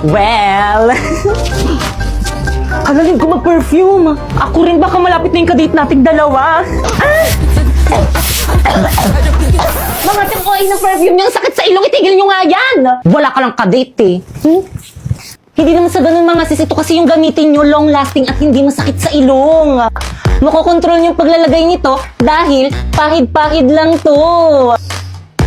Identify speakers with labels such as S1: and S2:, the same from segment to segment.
S1: Well... Kalalim ko mag-perfume. Ako rin baka malapit na yung kadate nating dalawa. Mga tangkoy ng perfume niyang sakit sa ilong, itigil niyo nga yan. Wala ka lang kadate eh. Hindi naman sa ganun mga sis, ito kasi yung gamitin niyo long-lasting at hindi masakit sa ilong. Makokontrol niyo yung paglalagay nito dahil pahid-pahid lang to.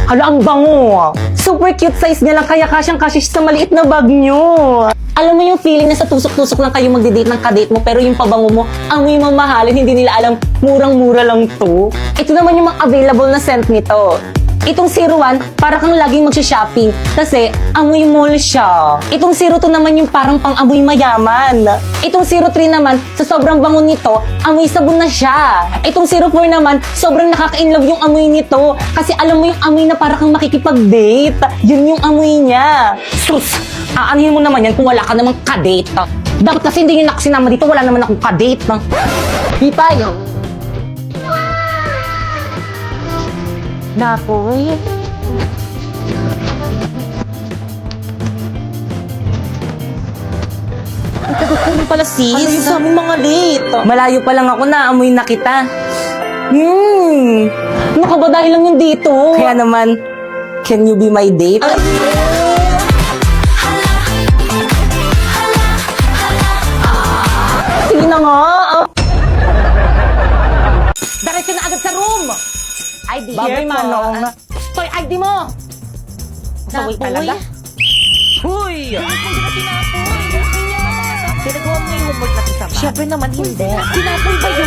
S1: Hala, ang bango. Super cute size niya lang kaya kasyang-kasya sa maliit na bag niyo. Alam mo yung feeling na sa tusok-tusok lang kayo magdi-date ng kadate mo pero yung pabango mo, amoy mamahalin, hindi nila alam, murang-mura lang to. Ito naman yung mga available na scent nito. Itong 01, para kang laging magsha-shopping kasi amoy mall siya. Itong 02 naman yung parang pang-amoy mayaman. Itong 03 naman, sa sobrang bango nito, amoy sabon na siya. Itong 04 naman, sobrang nakaka-inlove yung amoy nito kasi alam mo yung amoy na para kang makikipag-date. Yun yung amoy niya. Sus! Aanhin mo naman yan kung wala ka namang kadate. Dapat kasi hindi nyo nakasinama dito, wala naman akong kadate. Di tayo. Napoy. Ang tagot ko rin pala sis. Ano yung sa aming mga late? Malayo pa lang ako na, amoy na kita. Ano ka ba dahil lang yung dito? Kaya naman, can you be my date? Sige na nga. Diretso na agad sa room. ID.
S2: Baboy Manong.
S1: Toy, ID mo. Napoy talaga.
S2: Huy! Pinagawa mo yung homework na kasama?
S1: Siyempre naman hindi.
S2: Sinapoy ba yun?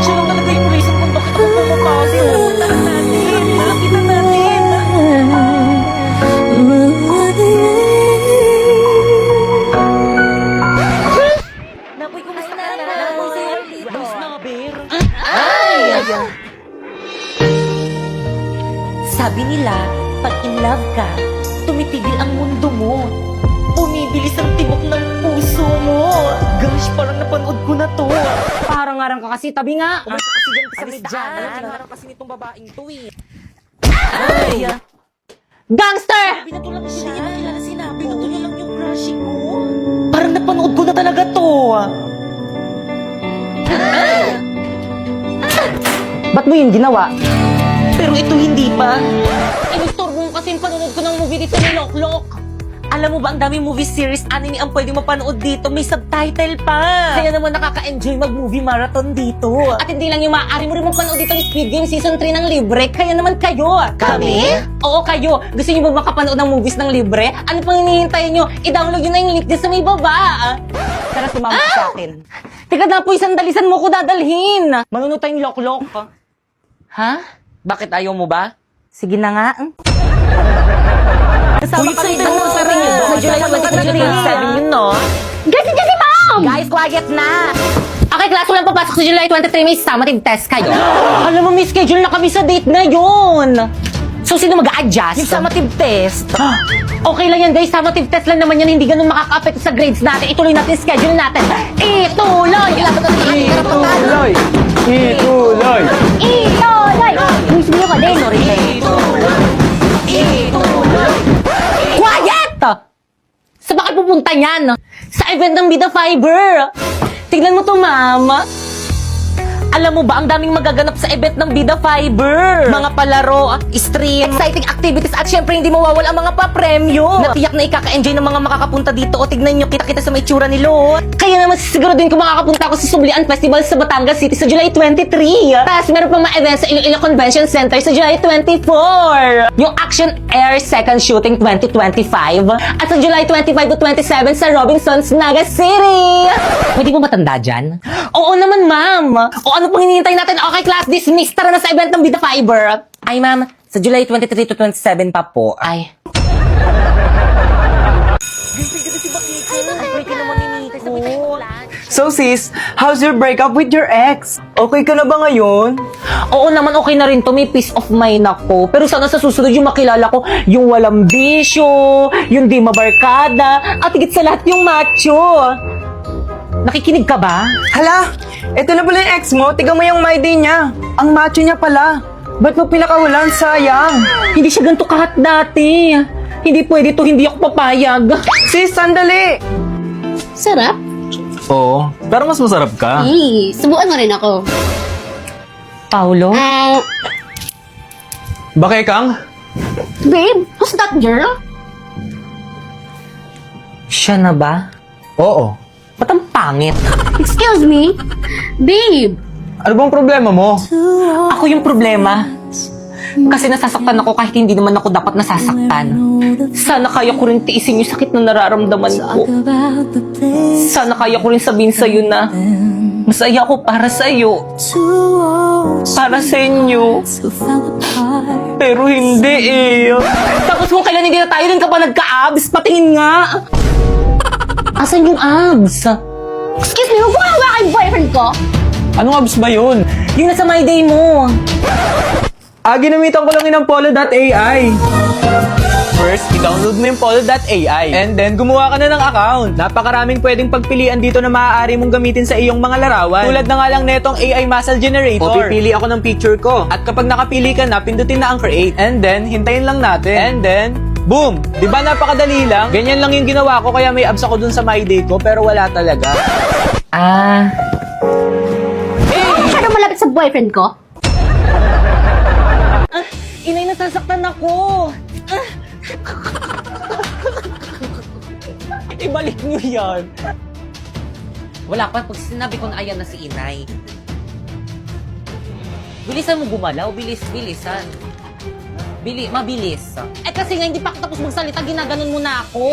S2: Siya lang talaga yung reason kung bakit ako pumapasi. Puntahan natin. Malapitan natin. Napoy, kumusta na? Napoy sa'yo. Bus na, bear. Sabi nila, pag in love ka, tumitigil ang mundo mo. Bumibilis ang tibok ng puso mo. Gosh, parang napanood ko na to.
S1: Paharang-harang ka kasi, tabi nga.
S2: Kasi ganito sa
S1: Alis
S2: may
S1: dyan.
S2: daan. Harap kasi nitong babaeng to eh.
S1: Ay! Gangster!
S2: Binato lang siya. Hindi niya nakilala sinabi. Binato niya lang yung crushing ko. Parang napanood ko na talaga to.
S1: Ba't mo yun ginawa?
S2: Pero ito hindi pa.
S1: Inistorbo mo kasi yung panonood ko ng movie dito ni Loklok.
S2: Alam mo ba, ang daming movie series, anime ang pwede mapanood dito. May subtitle pa. Kaya naman nakaka-enjoy mag-movie marathon dito.
S1: At hindi lang yung maaari mo rin mapanood dito ng Squid Game Season 3 ng libre. Kaya naman kayo.
S2: Kami?
S1: Oo, kayo. Gusto niyo ba makapanood ng movies ng libre? Ano pang hinihintay niyo? I-download nyo na yung link dyan sa may baba. Tara, sumama ka sa akin. Teka na po, sandalisan mo ko dadalhin. Manunod tayong Loklok.
S2: Ha? Bakit ayaw mo ba?
S1: Sige na nga.
S2: Kasama kami doon sa ring yun.
S1: Sa July
S2: 23 yun, no?
S1: Guys, dyan si Mom! Guys, quiet na! Okay, class, walang papasok sa July 23. May summative test kayo. Alam mo, may schedule na kami sa date na yun. So, sino mag-a-adjust?
S2: Yung summative test.
S1: Okay lang yan, guys. Summative test lang naman yan. Hindi ganun makaka-affect sa grades natin. Ituloy natin yung schedule natin. Ituloy!
S3: Ituloy! Ituloy!
S1: Ituloy! Miss mo ka din. Sorry, Quiet! Sa bakit pupunta niyan? Sa event ng Bida Fiber. Tignan mo to, mama.
S2: Alam mo ba, ang daming magaganap sa event ng Bida Fiber. Mga palaro, stream, exciting activities, at syempre hindi mawawala ang mga papremyo. Natiyak na ikaka-enjoy ng mga makakapunta dito. O tignan nyo, kita-kita sa may tsura ni Lot.
S1: Kaya naman siguro din kung makakapunta ako sa Sublian Festival sa Batangas City sa July 23. Tapos meron pa mga events sa Iloilo Convention Center sa July 24. Yung Action Air Second Shooting 2025. At sa July 25 to 27 sa Robinsons, Naga City.
S2: Pwede mo matanda dyan?
S1: Oo naman, ma'am. O ano pang hinihintay natin? Okay, class, dismiss. Tara na sa event ng Bida Fiber.
S2: Ay, ma'am, sa July 23 to 27 pa po. Ay.
S3: So sis, how's your breakup with your ex? Okay ka na ba ngayon?
S1: Oo naman, okay na rin to. May peace of mind ako. Pero sana sa susunod yung makilala ko, yung walang bisyo, yung di mabarkada, at higit sa lahat yung macho. Nakikinig ka ba?
S3: Hala, eto na pala yung ex mo. Tiga mo yung my day niya. Ang macho niya pala. Ba't mo pinakawalan? Sayang.
S1: Hindi siya ganito kahat dati.
S2: Hindi pwede to, hindi ako papayag.
S3: Sis, sandali!
S4: Sarap?
S5: Oo, pero mas masarap ka.
S4: Subukan mo rin ako.
S2: Paulo?
S5: Bakit, Kang?
S4: Babe, who's that girl?
S2: Siya na ba?
S5: Oo.
S2: Ba't ang pangit?
S4: Excuse me? Babe,
S5: Ano bang problema mo?
S2: Ako yung problema. Kasi nasasaktan ako kahit hindi naman ako dapat nasasaktan. Sana kaya ko rin tiisin yung sakit na nararamdaman ko. Sana kaya ko rin sabihin sa'yo na masaya ako para sa'yo. Para sa inyo. Pero hindi eh. Tapos kung kailan hindi na tayo, rin ka pa nagka-abs, patingin nga. Asan yung abs?
S4: excuse me, huwag mo hawakan yung boyfriend ko.
S5: Anong abs ba yun?
S2: Yung nasa my day mo.
S5: Ginamitan ko lang yun ng Polo.ai. First, i-download mo yung Polo.ai. And then, gumawa ka na ng account. Napakaraming pwedeng pagpilian dito na maaari mong gamitin sa iyong mga larawan. Tulad na nga lang netong AI Muscle Generator. O pipili ako ng picture ko. At kapag nakapili ka na, pindutin na ang create. And then, hintayin lang natin. And then, boom! Di ba napakadali lang? Ganyan lang yung ginawa ko kaya may abs ako dun sa my day ko pero wala talaga.
S4: Masyado malapit sa boyfriend ko.
S2: Inay, nasasaktan ako. Ibalik niyo yan. Wala pa, pag sinabi ko na ayan na si Inay. Bilisan mo gumalaw, bilisan. Mabilis. Kasi nga hindi pa ako tapos magsalita, ginaganon mo na ako.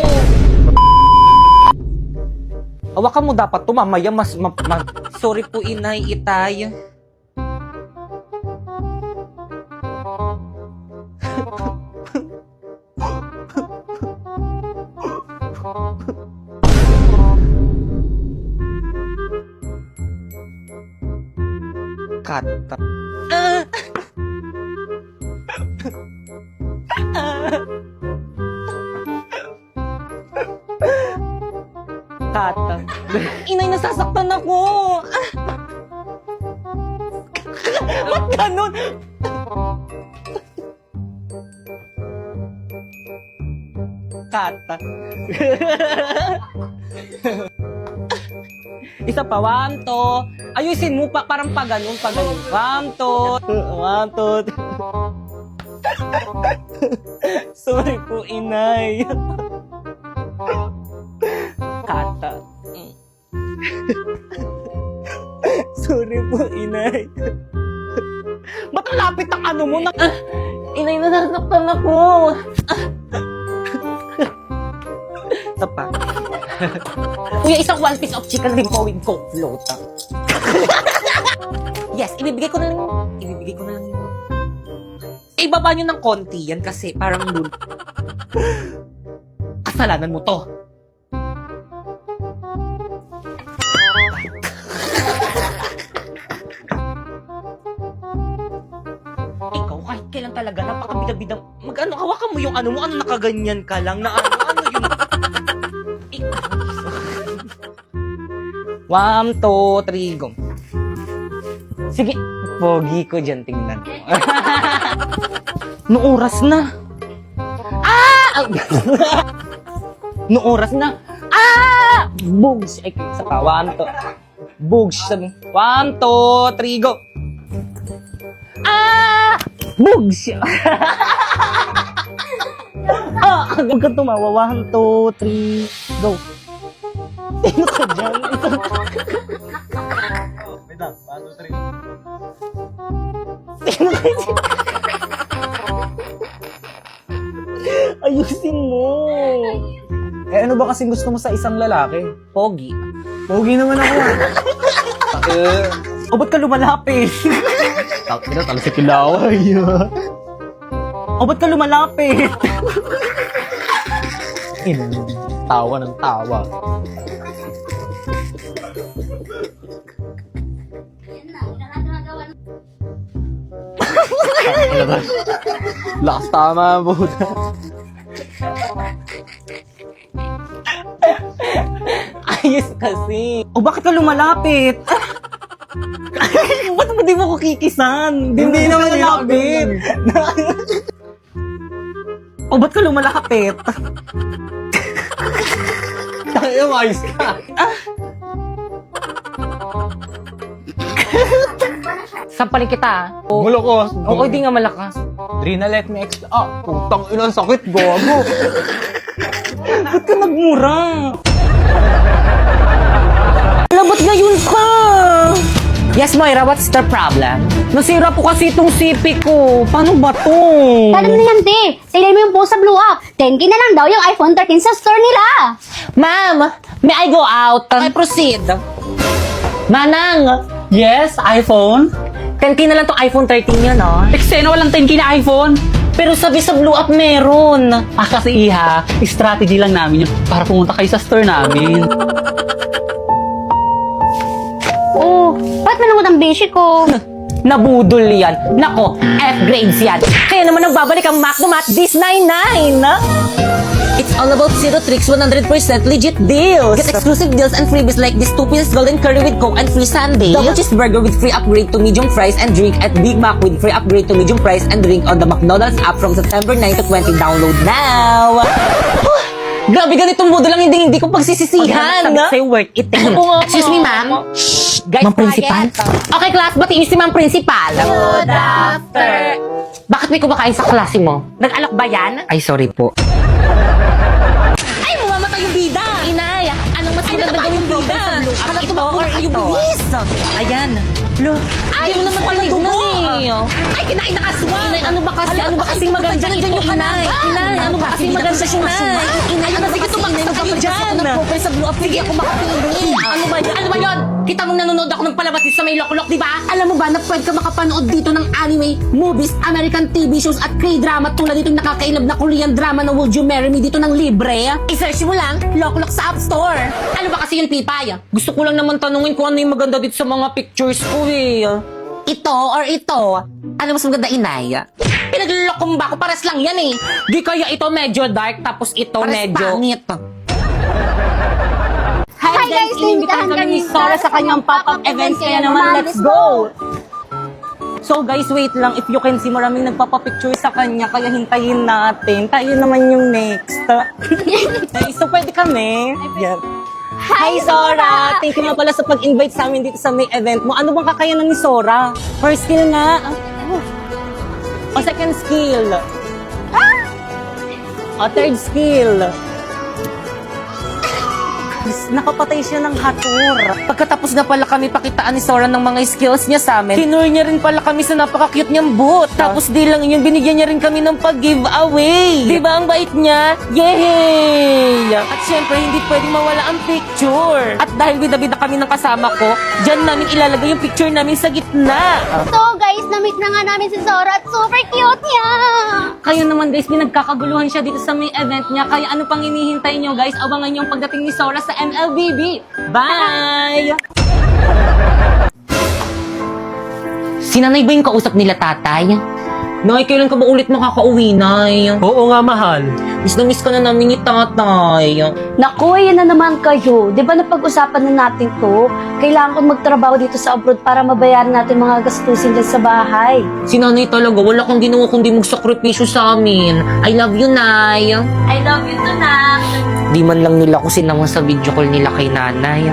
S2: Hawakan mo dapat to, mamaya sorry po, Inay, Itay. Kata. Kata. Inay, nasasaktan ako. Ba't ganun? Kata. Isa pa, 1, 2. Ayusin mo pa, parang pa ganun. 1, 2. Sorry po, Inay. Kata. Sorry po, Inay. Ba't ang lapit ang ano mo? Inay, nasasaktan ako. Isa pa. Kuya, isang 1 piece of chicken limpo with Coke float. Yes, ibibigay ko na lang yun. Ibaba nyo ng konti yan kasi parang kasalanan mo to. Ikaw, kahit kailan talaga, napakabida-bidang, hawakan mo yung ano mo, nakaganyan ka lang, na ano yun. 1, 2, 3, go. Sige, pogi ko dyan, tingnan mo. Noong oras na. Noong oras na. Bugs! Ay, isa pa, 1, 2. Bugs. 1, 2, 3, go. Bugs! Huwag kang tumawa. 1, 2, 3, go. Sino ka dyan?
S5: Wait lang, 1, 2, 3.
S2: Sino ka dyan? Ayusin mo.
S5: Ano ba kasing gusto mo sa isang lalaki?
S2: Pogi.
S5: Pogi naman ako.
S2: O ba't ka lumalapit?
S5: Talo sa kilaway.
S2: O ba't ka lumalapit?
S5: Tawa ng tawa. Lakas tama, buta.
S2: Ayos kasi. O bakit ka lumalapit? Ba't mo di mo ko kikisan?
S5: Hindi naman
S2: lumalapit. O, ba't ka lumalakapit?
S5: Tayo, ayos ka.
S2: Sampalin kita.
S5: Gulo ko.
S2: Oo, di nga malakas.
S5: Rina, let me putang ina, sakit, gago.
S2: Ba't ka nagmura? Alam, ba't ngayon ka? Yes, Moira, what's the problem? Nasira po kasi itong CP ko. Paano ba to?
S4: Paano na yan, te? Tignan mo yung post sa Blue Up. 10K na lang daw yung iPhone 13 sa store nila.
S2: Ma'am, may I go out? I proceed. Manang,
S3: Yes, iPhone?
S2: 10K na lang tong iPhone 13 yun, no?
S3: Eksena, walang 10K na iPhone.
S2: Pero sabi sa Blue Up meron.
S3: Kasi iha, strategy lang namin yun para pumunta kayo sa store namin.
S4: Oh, ba't manungot ang beshi ko?
S2: Nabudol yan. Nako, F grades yan. Kaya naman nagbabalik ang McDomat this 99. It's all about zero tricks, 100% legit deals. Get exclusive deals and freebies like this 2-piece golden curry with Coke and free sundae. Double cheeseburger with free upgrade to medium fries and drink at Big Mac with free upgrade to medium fries and drink on the McDonald's app from September 9 to 20. Download now! Grabe, ganitong modo lang hindi ko pagsisisihan.
S1: Sabi sa'yo, worth it.
S2: Excuse me, ma'am. Guys,
S1: Ma'am Principal?
S2: Okay, class, batiin si Ma'am Principal.
S4: Good after.
S2: Bakit may kumakain sa klase mo?
S1: Nag-alak ba yan?
S2: Ay, sorry po. Ay, mamamatay yung bida! Inay, anong mas maganda gawing bida? Ito or ito? Ayan. Lo, ay, mo naman pala eh. Ay, kinain na kaswa. Inay, ano ba kasi? Ano ba kasi maganda dito, Inay? Inay, ano ba kasi maganda siya, Inay? Inay, ano ba kasi maganda kayo dyan? Sa Blue Up, sige ako makapili. Ano ba yun? Ano ba yun? Kita mong nanonood ako ng palabas dito sa may lokolok, di ba? Alam mo ba na pwede ka makapanood dito ng anime, movies, American TV shows at K-drama tulad dito yung nakakailab na Korean drama na Would You Marry Me dito ng libre? I-search mo lang, lokolok sa App Store. Ano ba kasi yun, Pipay? Gusto ko lang naman tanungin kung ano yung maganda dito sa mga pictures ko eh. Ito or ito? Ano mas maganda, Inay? Pinaglulokong ba ako? Pares lang yan eh. Di kaya ito medyo dark tapos ito medyo pangit.
S4: Hi guys, inimbitahan kami ni Sora sa kanyang pop-up events. Kaya naman, let's go!
S2: So guys, wait lang. If you can see, maraming nagpapapicture sa kanya. Kaya hintayin natin. Tayo naman yung next. Okay, so pwede kami. Yan. Hi, Sora! Thank you nga pala sa pag-invite sa amin dito sa may event mo. Ano bang kakayanan ni Sora? First skill nga. O second skill? O third skill? Nakapatay siya ng hator. Pagkatapos na pala kami pakitaan ni Sora ng mga skills niya sa amin, tinur niya rin pala kami sa napaka-cute niyang boot. Tapos di lang yun, binigyan niya rin kami ng pag-giveaway. Di ba ang bait niya? Yay! At syempre, hindi pwedeng mawala ang picture. At dahil bida-bida kami ng kasama ko, dyan namin ilalagay yung picture namin sa gitna.
S4: So guys, na-meet na nga namin si Sora at super cute niya!
S2: Kayo naman guys, pinagkakaguluhan siya dito sa may event niya. Kaya ano pang hinihintay niyo guys? Abangan niyo ang pagdating ni Sora sa MLBB. Bye! Si Nanay ba yung kausap nila, tatay? Nay, kailan ka ba ulit makakauwi, Nay?
S5: Oo nga, mahal.
S2: Miss na miss ka na namin ni tatay.
S4: Naku, yan na naman kayo. Di ba napag-usapan na natin to? Kailangan kong magtrabaho dito sa abroad para mabayaran natin mga gastusin dyan sa bahay.
S2: Si Nanay talaga, wala kang ginawa kundi magsakripisyo sa amin. I love you, Nay.
S4: I love you too, Nak.
S2: Di man lang nila ko sinama sa video call nila kay Nanay.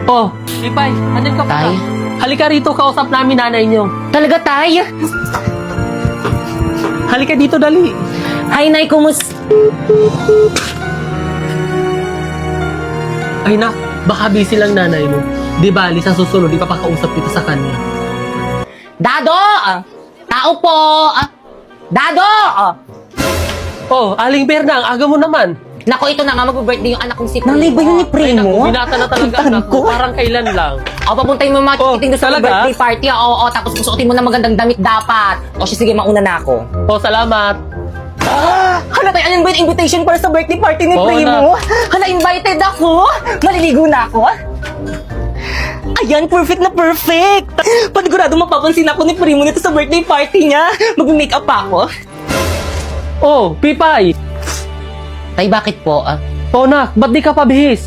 S3: Oh, Ipay, andun ka pa.
S2: Tay?
S3: Halika rito, kausap namin nanay niyo.
S2: Talaga, Tay?
S3: Halika dito, dali.
S2: Hi, Nay, kumusta?
S3: Ay nak, baka busy lang nanay mo. Di bali, sa susunod, ipapakausap kita sa kanya.
S2: Dado! Tao po! Dado!
S3: Oh, Aling Berna, ang aga mo naman.
S2: Nako, ito na nga, mag-birthday yung anak kong si Primo. Nanay ba yun ni
S3: Ay
S2: Primo?
S3: naku, binata na talaga anak ko. Parang kailan lang.
S2: O, papuntahin mo mga
S3: Oh,
S2: chikiting doon sa
S3: talaga?
S2: birthday party. Oo, tapos susuotin mo na magandang damit dapat. O, sige, mauna na ako.
S3: Oh, salamat.
S2: Hala, tayo, alam ba yung invitation para sa birthday party ni
S3: Oo
S2: Primo? Hala, invited ako. Maliligo na ako. Ayan, perfect na perfect. Panigurado mapapansin ako ni Primo nito sa birthday party niya. Mag-makeup pa ako.
S3: Oh, Pipay.
S2: Tay, bakit po?
S3: Oh, nak, ba't di ka pabihis?